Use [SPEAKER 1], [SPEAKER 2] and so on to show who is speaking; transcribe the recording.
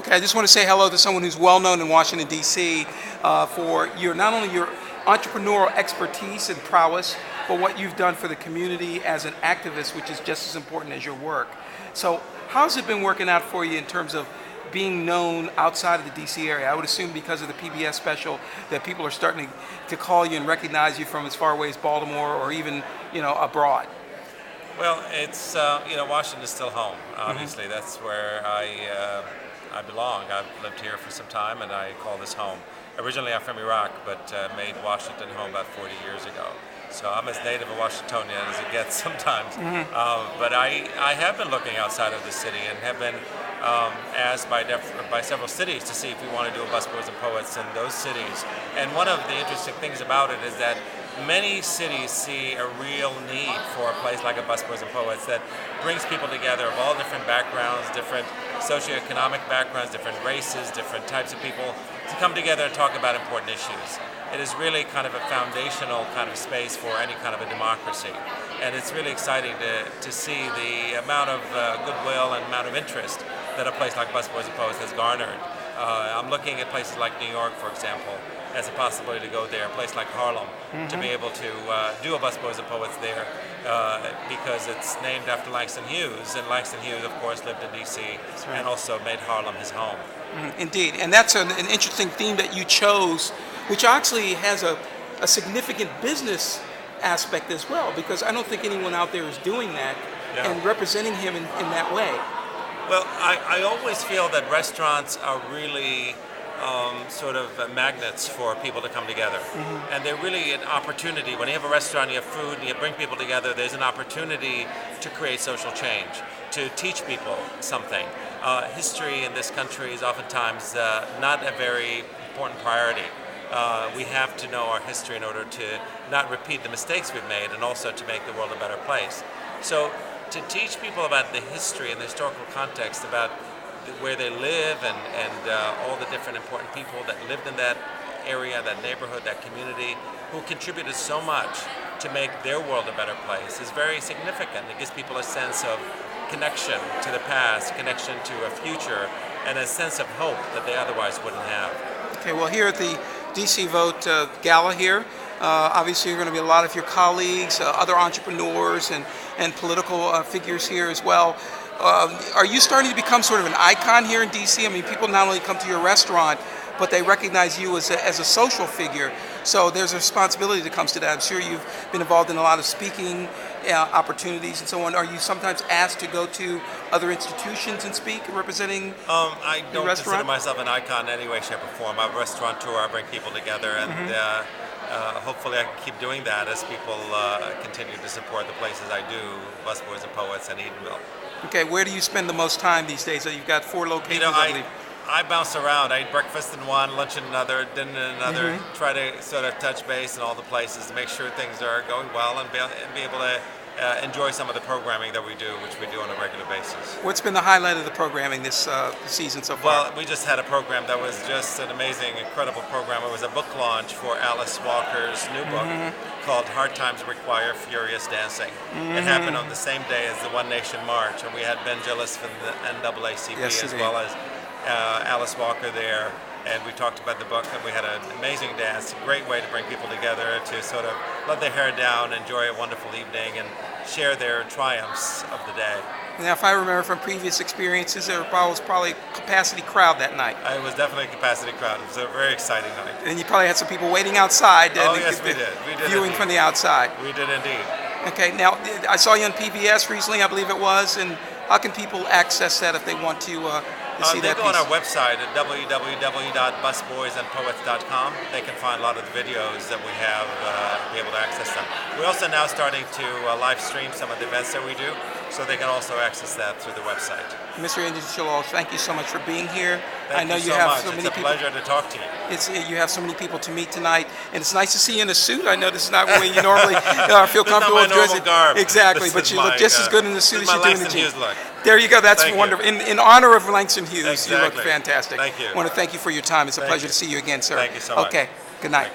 [SPEAKER 1] Okay, I just want to say hello to someone who's well known in Washington, D.C. For not only your entrepreneurial expertise and prowess, but what you've done for the community as an activist, which is just as important as your work. So, how's it been working out for you in terms of being known outside of the D.C. area? I would assume because of the PBS special that people are starting to call you and recognize you from as far away as Baltimore or even, abroad.
[SPEAKER 2] Well, it's Washington is still home. Obviously, that's where I belong. I've lived here for some time, and I call this home. Originally, I'm from Iraq, but made Washington home about 40 years ago. So I'm as native a Washingtonian as it gets sometimes. But I have been looking outside of the city and have been asked by several cities to see if we want to do a Busboys and Poets in those cities. And one of the interesting things about it is that many cities see a real need for a place like a Busboys and Poets that brings people together of all different backgrounds, different socioeconomic backgrounds, different races, different types of people to come together and talk about important issues. It is really kind of a foundational kind of space for any kind of a democracy. And it's really exciting to see the amount of goodwill and amount of interest that a place like Busboys and Poets has garnered. I'm looking at places like New York, for example, as a possibility to go there, a place like Harlem, to be able to do a Busboys and Poets there because it's named after Langston Hughes, and Langston Hughes, of course, lived in D.C. and also made Harlem his home.
[SPEAKER 1] Indeed, and that's an interesting theme that you chose, which actually has a significant business aspect as well, because I don't think anyone out there is doing that and representing him in that way.
[SPEAKER 2] Well, I always feel that restaurants are really sort of magnets for people to come together. And they're really an opportunity. When you have a restaurant, you have food, and you bring people together, there's an opportunity to create social change, to teach people something. History in this country is oftentimes not a very important priority. We have to know our history in order to not repeat the mistakes we've made and also to make the world a better place. So to teach people about the history and the historical context, about where they live and all the different important people that lived in that area, that neighborhood, that community, who contributed so much to make their world a better place is very significant. It gives people a sense of connection to the past, connection to a future, and a sense of hope that they otherwise wouldn't have.
[SPEAKER 1] Okay, well, here at the DC Vote Gala here, obviously you're going to be a lot of your colleagues, other entrepreneurs and political figures here as well. Are you starting to become sort of an icon here in DC? I mean, people not only come to your restaurant, but they recognize you as a social figure. So there's a responsibility that comes to that. I'm sure you've been involved in a lot of speaking opportunities and so on. Are you sometimes asked to go to other institutions and speak representing
[SPEAKER 2] I don't
[SPEAKER 1] your restaurant?
[SPEAKER 2] consider myself an icon in any way, shape, or form. I'm a restaurateur. I bring people together, and hopefully I can keep doing that as people continue to support the places I do, Busboys and Poets and Edenville.
[SPEAKER 1] Okay, where do you spend the most time these days? You've got 4 locations, I believe.
[SPEAKER 2] I bounce around. I eat breakfast in one, lunch in another, dinner in another, try to sort of touch base in all the places to make sure things are going well and be able to enjoy some of the programming that we do, which we do on a regular basis.
[SPEAKER 1] What's been the highlight of the programming this season so far?
[SPEAKER 2] Well, we just had a program that was just an amazing, incredible program. It was a book launch for Alice Walker's new book called Hard Times Require Furious Dancing. It happened on the same day as the One Nation March, and we had Ben Gillis from the NAACP as well as Alice Walker there, and we talked about the book, and we had an amazing dance, a great way to bring people together to sort of let their hair down, enjoy a wonderful evening, and share their triumphs of the day.
[SPEAKER 1] Now, if I remember from previous experiences, there was probably a capacity crowd that night.
[SPEAKER 2] It was definitely a capacity crowd. It was a very exciting night.
[SPEAKER 1] And you probably had some people waiting outside.
[SPEAKER 2] Oh, yes, we did.
[SPEAKER 1] Viewing
[SPEAKER 2] indeed.
[SPEAKER 1] From the outside.
[SPEAKER 2] We did indeed.
[SPEAKER 1] Okay, now, I saw you on PBS recently, I believe it was, and how can people access that if they want to see that
[SPEAKER 2] They go on our website at www.busboysandpoets.com. They can find a lot of the videos that we have, be able to access them. We're also now starting to live stream some of the events that we do, so they can also access that through the website.
[SPEAKER 1] Mr. Angelou, thank you so much for being here.
[SPEAKER 2] Thank you so much. It's a pleasure to talk to you.
[SPEAKER 1] You have so many people to meet tonight, and it's nice to see you in a suit. I know this is not the way you normally feel comfortable
[SPEAKER 2] with dressing.
[SPEAKER 1] Exactly, but you look just as good in the suit as you do in the jeans.
[SPEAKER 2] Look.
[SPEAKER 1] There you go. That's wonderful. In honor of Langston Hughes,
[SPEAKER 2] exactly.
[SPEAKER 1] You look fantastic.
[SPEAKER 2] Thank you.
[SPEAKER 1] I want to thank you for your time. It's a pleasure to see you again, sir.
[SPEAKER 2] Thank you so much.
[SPEAKER 1] Okay. Good night.